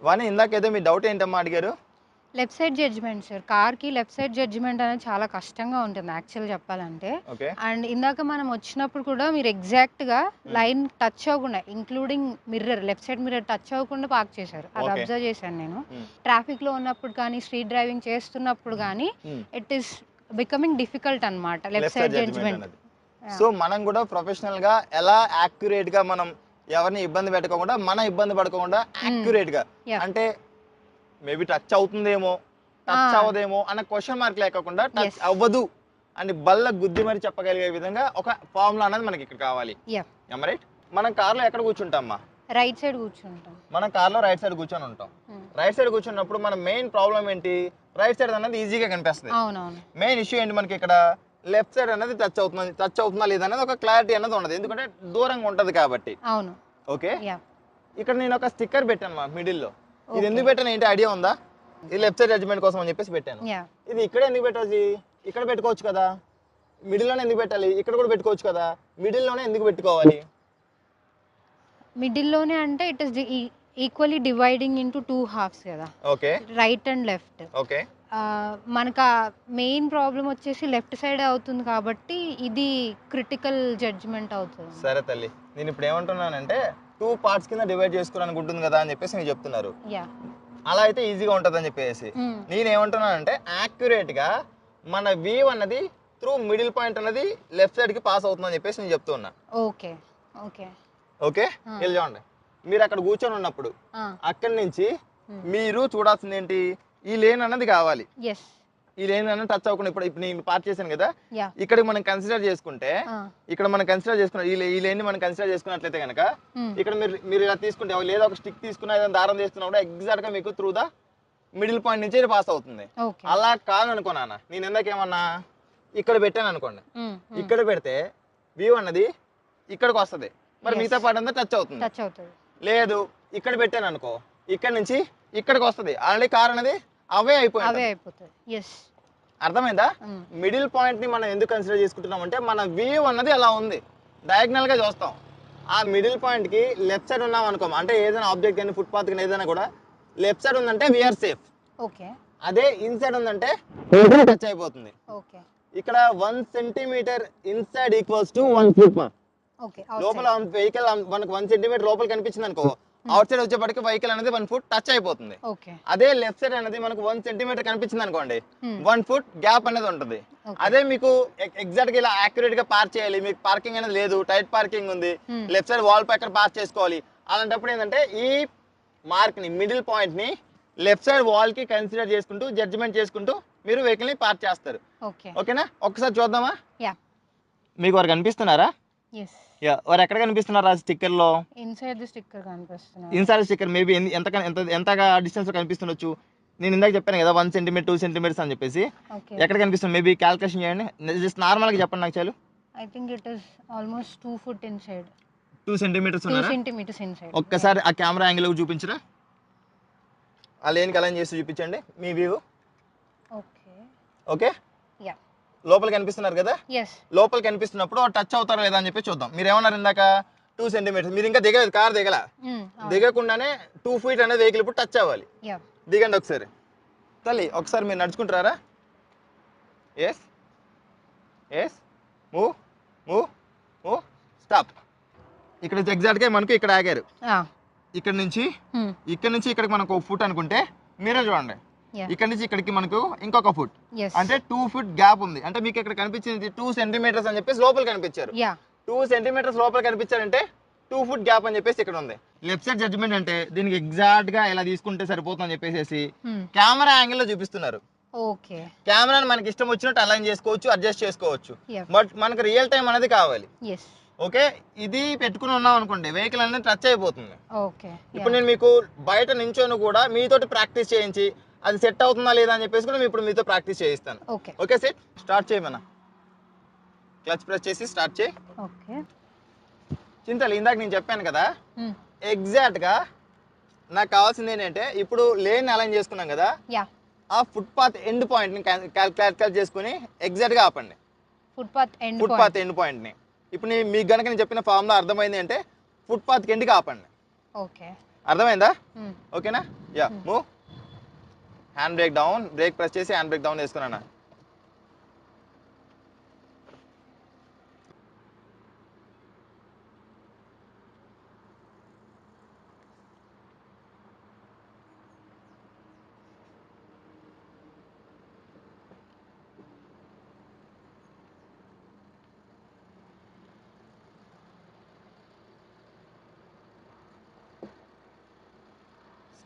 వాణి ఇందాకేదో మీ doubt ఏంటమ్మా అడిగారు? Left side judgement sir. కార్‌కి లెఫ్ట్ సైడ్ జడ్జ్‌మెంట్ అనేది చాలా కష్టంగా ఉంటుంది యాక్చువల్‌గా చెప్పాలంటే. ఓకే. అండ్ ఇందాక మనం వచ్చినప్పుడు కూడా మీరు ఎగ్జాక్ట్‌గా లైన్ టచ్ అవ్వకుండా including mirror left side mirror touch అవ్వకుండా పార్క్ చేశారు. అది ఓకే. అబ్జర్వ్ చేశాను నేను. ట్రాఫిక్‌లో ఉన్నప్పుడు కానీ, స్ట్రీట్ డ్రైవింగ్ చేస్తున్నప్పుడు గానీ ఇట్ ఈస్ బికమింగ్ డిఫికల్ట్ అన్నమాట లెఫ్ట్ సైడ్ జడ్జ్‌మెంట్. అనేది. సో మనం కూడా ప్రొఫెషనల్‌గా ఎలా యాక్యురేట్‌గా మనం ఎవరిని ఇబ్బంది పెట్టకుండా, మన ఇబ్బంది పడకుండా యాక్యురేట్‌గా అంటే మేబీ టచ్ అవుతుందేమో, టచ్ అవ్వదేమో అన్న క్వశ్చన్ మార్క్ లేకుండా టచ్ అవ్వదు అని బల్ల గుద్ది మరి చెప్పగలిగే విధంగా ఒక ఫార్ములా అనేది మనకి ఇక్కడ కావాలి. రైట్? మనం కార్లో ఎక్కడ కూర్చుంటామా? రైట్ సైడ్ కూర్చుంటాం. మనం కార్లో రైట్ సైడ్ కూర్చొని ఉంటాం. రైట్ సైడ్ కూర్చున్నప్పుడు మన మెయిన్ ప్రాబ్లం ఏంటి? రైట్ సైడ్ అనేది ఈజీగా కనిపిస్తుంది. అవునవును. మెయిన్ ఇష్యూ ఏంటి మనకి ఇక్కడ? లెఫ్ట్ సైడ్ అనేది టచ్ అవుతుందా లేదా అనేది ఒక క్లారిటీ అనేది ఉండదు, ఎందుకంటే దూరంగా ఉంటది కాబట్టి. అవును. ఓకే. ఇక్కడ నేను ఒక స్టిక్కర్ పెట్టాను మా మిడిల్లో. ఇది ఎందుకు పెట్టాను ఏంటి ఐడియా ఉందా? ఇది లెఫ్ట్ సైడ్ జడ్జ్మెంట్ కోసం అని చెప్పేసి పెట్టాను. ఇది ఇక్కడ ఎందుకు పెట్టాలి? ఇక్కడ పెట్టుకోవచ్చు కదా. మిడిల్ లోనే ఎందుకు పెట్టాలి? ఇక్కడ కూడా పెట్టుకోవచ్చు కదా. మిడిల్ లోనే ఎందుకు పెట్టుకోవాలి? మిడిల్ లోనే అంటే it is equally dividing into 2 హాఫ్స్ కదా. Okay. Right and left. Okay. మనకు మెయిన్ ప్రాబ్లం వచ్చేసి లెఫ్ట్ సైడ్ అవుతుంది కాబట్టి ఇది క్రిటికల్ జడ్జ్మెంట్ అవుతుంది. సరే తల్లి, నేను ఇప్పుడు ఏమంటున్నానంటే 2 పార్ట్స్ కింద డివైడ్ చేసుకోవడానికి ఉంటుంది కదా అని చెప్పేసి మీరు చెప్తున్నారు. అలా అయితే ఈజీగా ఉంటుంది అని చెప్పేసి నేను ఏమంటున్నానంటే యాక్యురేట్ గా మన వ్యూ అన్నది త్రూ మిడిల్ పాయింట్ అన్నది లెఫ్ట్ సైడ్ కి పాస్ అవుతుందని చెప్పేసి నేను చెప్తున్నా. Okay okay okay. వెళ్ళి చూడండి, మీరు అక్కడ కూర్చొని ఉన్నప్పుడు అక్కడి నుంచి మీరు చూడాల్సింది ఏంటి? ఈ లేన్ అన్నది కావాలి. ఈ లేన్ అన్నది టచ్ అవ్వకుండా ఇప్పుడు నేను పార్క్ చేశాను కదా, ఇక్కడ మనం కన్సిడర్ చేసుకుంటే ఈ లేన్ ని మనం కన్సిడర్ చేసుకున్నట్లయితే కనుక ఇక్కడ మీరు ఇలా తీసుకుంటే లేదా ఒక స్టిక్ తీసుకున్నా ఏదైనా దారం చేస్తున్నా కూడా ఎగ్జాక్ట్ గా మీకు త్రూ ద మిడిల్ పాయింట్ నుంచి పాస్ అవుతుంది. అలా కాదనుకో నాన్న, నేను ఎందాకేమన్నా ఇక్కడ పెట్టాను అనుకోండి, ఇక్కడ పెడితే వ్యూ అన్నది ఇక్కడికి వస్తుంది, మరి మిగతా పార్ట్ అంతా టచ్ అవుతుంది. లేదు ఇక్కడ పెట్టాను అనుకో, ఇక్కడ నుంచి ఇక్కడికి వస్తుంది, ఆల్రెడీ కార్ అనేది అవే అయిపోతుంది. అర్థమైందా? మిడిల్ పాయింట్ ని మనం ఎందుకు కన్సిడర్ చేసుకుంటున్నాం అంటే మన వ్యూ అన్నది అలా ఉంది, డయాగ్నల్ గా చూస్తాం. ఆ మిడిల్ పాయింట్ కి లెఫ్ట్ సైడ్ ఉన్నాం అనుకో, అంటే ఏదైనా ఆబ్జెక్ట్ కానీ ఫుట్ పాత్ కానీ ఏదైనా కూడా లెఫ్ట్ సైడ్ ఉందంటే వీఆర్ సేఫ్. అదే ఇన్సైడ్ ఉందంటే టచ్ అయిపోతుంది. ఇక్కడ 1 centimetre inside equals to 1 footpath. లోపల వెహికల్ మనకు 1 సెంటీమీటర్ లోపల కనిపించింది అనుకో, అవుట్ సైడ్ వచ్చేప్పటికి వెహికల్ అనేది 1 ఫుట్ టచ్ అయిపోతుంది. అదే లెఫ్ట్ సైడ్ అనేది మనకు 1 సెంటీమీటర్ కనిపించింది అనుకోండి, 1 ఫుట్ గ్యాప్ అనేది ఉంటుంది. అదే మీకు ఎగ్జాక్ట్ గా ఇలా యాక్యురేట్ గా పార్క్ చేయాలి, మీకు పార్కింగ్ అనేది లేదు, టైట్ పార్కింగ్ ఉంది, లెఫ్ట్ సైడ్ వాల్ పై పార్క్ చేసుకోవాలి, అలాంటప్పుడు ఏంటంటే ఈ మార్క్ ని మిడిల్ పాయింట్ ని లెఫ్ట్ సైడ్ వాల్ కి కన్సిడర్ చేసుకుంటూ జడ్జిమెంట్ చేసుకుంటూ మీరు వెహికల్ ని పార్క్ చేస్తారు. ఓకేనా? ఒక్కసారి చూద్దామా? మీకు వారు కనిపిస్తున్నారా? వారు ఎక్కడ కనిపిస్తున్నారు? ఆ స్టిక్కర్ లో ఇన్సైడ్ స్టిక్కర్ మేబీ ఎంతగా డిస్టెన్స్ లో కనిపిస్తుండొచ్చు. నేను ఇందాక చెప్పాను కదా 1 సెంటీమీటర్ 2 సెంటీమీటర్స్ అని చెప్పేసి. ఎక్కడ కనిపిస్తుంది? మేబీ క్యాల్కులేషన్ చేయండి, జస్ట్ నార్మల్ గా చెప్పండి నాకు చాలు. I think it is almost 2 foot inside. 2 centimetres ఉన్నారా? 2 సెంటీమీటర్స్ ఇన్సైడ్. ఒక్కసారి ఆ కెమెరా యాంగిల్ చూపించరా, ఆ లేన్కి అలైన్ చేసి చూపించండి మీ వ్యూ. ఓకే. లోపల కనిపిస్తున్నారు కదా, లోపల కనిపిస్తున్నప్పుడు టచ్ అవుతారా లేదా అని చెప్పి చూద్దాం. మీరు ఏమన్నారు ఇందాక 2 సెంటీమీటర్స్, మీరు ఇంకా దిగలేదు, కార్ దిగకుండానే 2 ఫీట్ అనేది వెహికల్ ఇప్పుడు టచ్ అవ్వాలి. దిగండి ఒకసారి తల్లి, ఒకసారి మీరు నడుచుకుంటారా? Move stop. ఇక్కడ ఎగ్జాక్ట్ గా మనకు ఇక్కడ ఆగారు, ఇక్కడ నుంచి ఇక్కడికి మనకు 1 ఫుట్ అనుకుంటే మీరే చూడండి, ఇక్కడ నుంచి ఇక్కడికి మనకు ఇంకొక ఫుట్, అంటే 2 ఫుట్ గ్యాప్ ఉంది. అంటే మీకు ఇక్కడ కనిపించింది 2 సెంటీమీటర్స్ అని చెప్పేసి లోపల కనిపించారు. 2 సెంటీమీటర్స్ లోపల కనిపించారంటే 2 ఫుట్ గ్యాప్ అని చెప్పేసి ఇక్కడ ఉంది. లెఫ్ట్ సైడ్ జడ్జ్మెంట్ అంటే దీనికి ఎగ్జాక్ట్ గా ఇలా తీసుకుంటే సరిపోతుంది అని చెప్పేసి కెమెరా యాంగిల్ లో చూపిస్తున్నారు. కెమెరాని మనకి ఇష్టం వచ్చినట్టు అలైన్ చేసుకోవచ్చు, అడ్జస్ట్ చేసుకోవచ్చు, బట్ మనకు రియల్ టైం అనేది కావాలి. ఓకే. ఇది పెట్టుకుని ఉన్నాం అనుకోండి, వెహికల్ అనేది టచ్ అయిపోతుంది. ఇప్పుడు నేను మీకు బయట నించొని కూడా మీతోటి ప్రాక్టీస్ చేయించి అది సెట్ అవుతుందా లేదా అని చెప్పేసి కూడా ఇప్పుడు మీతో ప్రాక్టీస్ చేయిస్తాను. ఓకే సెట్ స్టార్ట్ చేయమన్నా, క్లచ్ ప్రెస్ చేసి స్టార్ట్ చేయి. చింతలు ఇందాక నేను చెప్పాను కదా, ఎగ్జాక్ట్ గా నాకు కావాల్సింది ఏంటంటే ఇప్పుడు లేన్ అలైన్ చేసుకున్నాం కదా, ఆ ఫుట్ పాత్ ఎండ్ పాయింట్ ని క్యాల్కులేట్ చేసుకుని ఎగ్జాక్ట్ గా ఆపండి. ఫుట్ పాత్ ఎండ్ పాయింట్ ని ఇప్పుడు మీకు గనక నేను చెప్పిన ఫార్ములా అర్థమైంది అంటే ఫుట్ పాత్ కి ఎండ్కి ఆపండి. అర్థమైందా? ఓకేనా? Yeah, move. Hand brake down, break press చేసి హ్యాండ్ బ్రేక్ డౌన్ చేసుకున్నాను.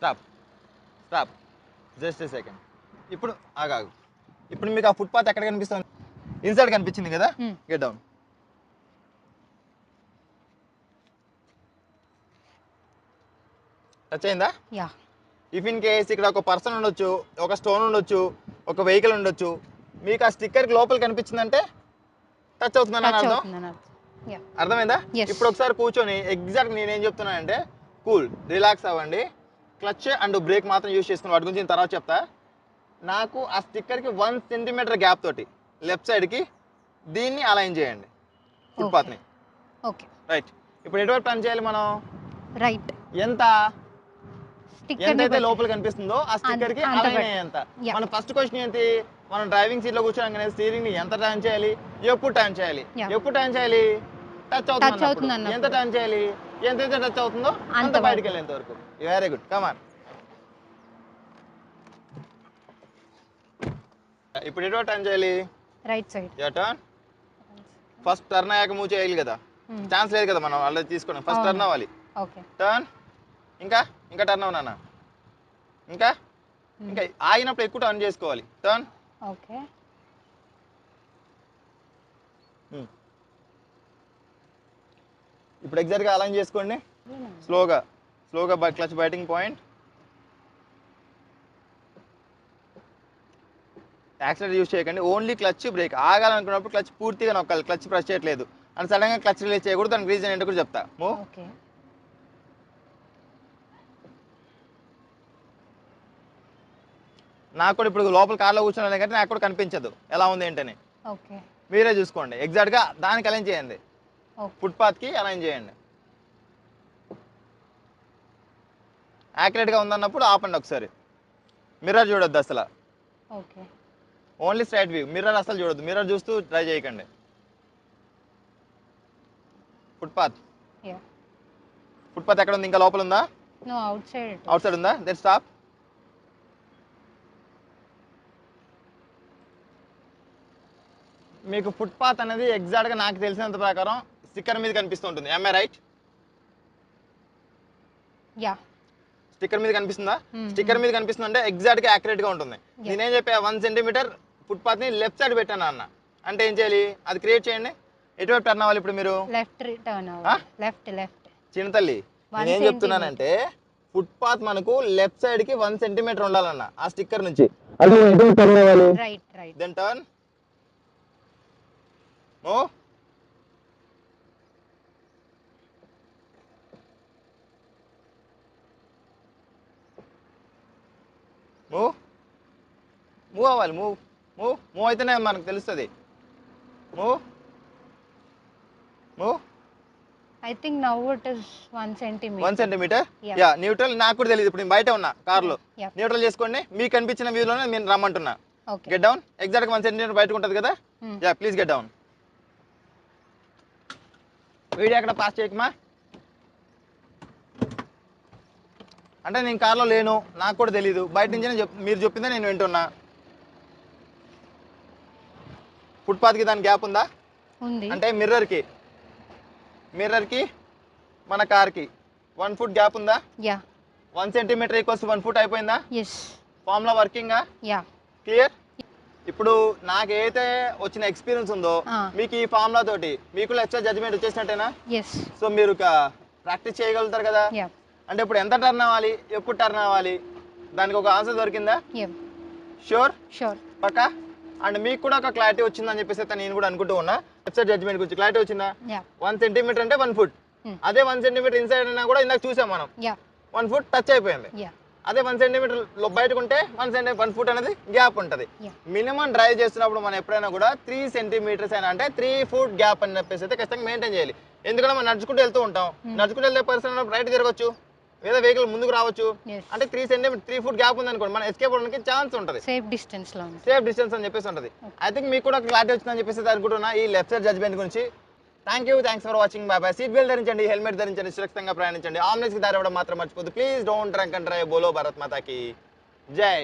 Stop, stop, just a second. ఇప్పుడు ఆగాగు. ఇప్పుడు మీకు ఆ ఫుట్పాత్ ఎక్కడ కనిపిస్తుంది? ఇన్సైడ్ కనిపించింది కదా? Get down. టచ్ అయిందా? ఇఫ్ ఇన్ కేస్ ఇక్కడ ఒక పర్సన్ ఉండొచ్చు, ఒక స్టోన్ ఉండొచ్చు, ఒక వెహికల్ ఉండొచ్చు, మీకు ఆ స్టిక్కర్కి లోపల కనిపించిందంటే టచ్ అవుతుందని అర్థం. అర్థమైందా? ఇప్పుడు ఒకసారి కూర్చొని ఎగ్జాక్ట్ నేనేం చెప్తున్నానంటే కూల్, రిలాక్స్ అవ్వండి. క్లచ్ అండ్ బ్రేక్ మాత్రం యూజ్ చేసుకుని వాటి గురించి నేను తర్వాత చెప్తా. నాకు ఆ స్టిక్కర్కి 1 సెంటీమీటర్ గ్యాప్ తోటి లెఫ్ట్ సైడ్కి దీన్ని అలైన్ చేయండి, ఫుట్పాత్ని. Okay, right. ఇప్పుడు ఎటువైపు టర్న్ చేయాలి మనం? రైట్. ఎంతైతే లోపల కనిపిస్తుందో ఆ స్టిక్కర్ కి అలైన్ అయ్యేంత. మన ఫస్ట్ క్వశ్చన్ ఏంటి? మనం డ్రైవింగ్ సీట్ లో కూర్చోగానే స్టీరింగ్ ని ఎంత టర్న్ చేయాలి, ఎప్పుడు టర్న్ చేయాలి? ఎప్పుడు టర్న్ చేయాలి? టచ్ అవుతుంది. ఎంత టర్న్ చేయాలి? ఎంతైతే టచ్ అవుతుందో అంత బయటికి వెళ్ళేంత వరకు. Very good, come on. ఇప్పుడు ఎటు టర్న్ చేయాలి? Right side. Yeah, turn. First turn అయ్యాక మూవ్ చేయాలి కదా, ఛాన్స్ లేదు కదా మనం ఆల్రెడీ తీసుకున్నాం. ఫస్ట్ టర్న్ అవ్వాలి. Okay, turn. ఇంకా ఇంకా టర్న్ అవునా? ఇంకా ఇంకా ఆగినప్పుడు ఎక్కువ టర్న్ చేసుకోవాలి. టర్న్. ఓకే. ఇప్పుడు ఎగ్జాక్ట్గా అలైన్ చేసుకోండి. స్లోగా స్లోగా clutch biting point. Accident use చేయకండి, ఓన్లీ క్లచ్ బ్రేక్. ఆగాలనుకున్నప్పుడు క్లచ్ పూర్తిగా నొక్కాలి, క్లచ్ ప్రెస్ చేయట్లేదు అని సడన్గా క్లచ్ రిలీజ్ చేయకూడదు. దానికి రీజన్ ఏంటో కూడా చెప్తా. ఓకే. నాకు కూడా ఇప్పుడు లోపల కార్లో కూర్చున్నాను కానీ నాకు కూడా కనిపించదు ఎలా ఉంది ఏంటని. ఓకే, మీరే చూసుకోండి. ఎగ్జాక్ట్గా దానికి అలైన్ చేయండి, ఫుట్పాత్కి అలైన్ చేయండి. యాక్యురేట్గా ఉందన్నప్పుడు ఆపండి ఒకసారి. మిర్రర్ చూడొద్దు అసలు. Okay, only straight view. Mirror అసలు చూడొద్దు. మిర్రర్ చూస్తూ ట్రై చేయకండి. ఫుట్పాత్. ఫుట్పాత్ ఎక్కడ ఉంది? ఇంకా లోపల ఉందా? అవుట్ సైడ్ ఉందా? Then stop. మీకు ఫుట్పాత్ అనేది ఎగ్జాక్ట్గా నాకు తెలిసినంత ప్రకారం స్టిక్కర్ మీద కనిపిస్తుంటుంది. am I right? Yeah, sticker మీద కనిపిస్తుందా? స్టిక్కర్ మీద కనిపిస్తుంది అంటే ఎగ్జాక్ట్గా యాక్యురేట్గా ఉంటుంది. నేనేం చెప్పా, 1 సెంటీమీటర్ ఫుట్పాత్ని లెఫ్ట్ సైడ్ పెట్టాను అన్న అంటే ఏం చేయాలి? అది క్రియేట్ చేయండి. ఎటువైపు టర్న్ అవ్వాలి ఇప్పుడు మీరు? చిన్న తల్లి, నేనేం చెప్తున్నానంటే ఫుట్పాత్ మనకు లెఫ్ట్ సైడ్ కి 1 సెంటీమీటర్ ఉండాలన్న ఆ స్టిక్కర్ నుంచి. Then turn. Move. Move move అవ్వాలి. మూవ్ మూవ్ మూవ్ అయితేనే మనకు తెలుస్తుంది. Move move. I think now it is 1 centimeter. 1 centimetre. Yeah, neutral. నాకు కూడా తెలియదు, ఇప్పుడు నేను బయట ఉన్నా కార్లో. న్యూట్రల్ చేసుకోండి. మీకు కనిపించిన వ్యూలోనే నేను రమ్మంటున్నా. Get down. ఎగ్జాక్ట్గా 1 సెంటీమీటర్ బయటకు ఉంటుంది కదా? Yeah, please get down. Video ఎక్కడ పాస్ చేయకమా. అంటే నేను కార్లో లేను, నాకు కూడా తెలీదు. బయట నుంచి మీరు చెప్పిందే నేను వింటున్నా. ఫుట్పాత్కి దాని గ్యాప్ ఉందా? అంటే మిర్రర్కి మన కార్కి 1 ఫుట్ గ్యాప్ ఉందా? 1 సెంటీమీటర్ ఈక్వల్స్ 1 ఫుట్ అయిపోయిందా? ఫార్ములా వర్కింగా? క్లియర్? ఇప్పుడు నాకైతే వచ్చిన ఎక్స్పీరియన్స్ ఉందో మీకు ఈ ఫార్ములా తోటి మీకు లెక్చర్ జడ్జిమెంట్ వచ్చేసినట్టేనా? సో మీరు ప్రాక్టీస్ చేయగలుగుతారు కదా. అంటే ఇప్పుడు ఎంత టర్న్ అవ్వాలి, ఎప్పుడు టర్న్ అవ్వాలి, దానికి ఒక ఆన్సర్ దొరికిందా? Sure Pakka. అండ్ మీకు కూడా ఒక క్లారిటీ వచ్చిందని చెప్పేసి నేను కూడా అనుకుంటూ ఉన్నా. లెక్చర్ జడ్జిమెంట్ గురించి క్లారిటీ వచ్చిందా? 1 సెంటీమీటర్ అంటే 1 ఫుట్. అదే 1 సెంటీమీటర్ ఇన్సైడ్ అయినా కూడా ఇందాక చూసాం మనం, 1 ఫుట్ టచ్ అయిపోయింది. అదే 1 సెంటీమీటర్ బయటకు ఉంటే 1 ఫుట్ అనేది గ్యాప్ ఉంటుంది. మినిమం డ్రైవ్ చేస్తున్నప్పుడు మనం ఎప్పుడైనా కూడా 3 సెంటీమీటర్స్ అయినా అంటే 3 ఫుట్ గ్యాప్ అని చెప్పేసి అయితే ఖచ్చితంగా మెయింటైన్ చేయాలి. ఎందుకంటే మనం నడుచుకుంటూ వెళ్తూ ఉంటాం. నడుచుకుంటూ వెళ్ళే పర్సన్ రైట్ తిరగచ్చు, లేదా వెహికల్ ముందుకు రావచ్చు. Yes. అంటే 3 ఫుట్ గ్యాప్ ఉంది అనుకోండి, మనం ఎస్కేప్ అవ్వడానికి ఛాన్స్ ఉంటుంది. సేఫ్ డిస్టెన్స్ లో ఉంది. సేఫ్ డిస్టెన్స్ అని చెప్పేసి ఉంటుంది. ఐ థింక్ మీకు కూడా క్లారిటీ వచ్చిందని చెప్పేసి అనుకుంటున్నా ఈ లెఫ్ట్ సైడ్ జడ్జ్మెంట్ గురించి. Thanks for watching. Bye. Seat belt ధరించండి, హెల్మెట్ ధరించండి, సురక్షితంగా ప్రయాణించండి. ఆంబులెన్స్ కి దారి ఇవ్వడం మాత్రం మర్చిపోద్దు. Please don't drunk and drive. బోలో భారత్ మాతాకి జై.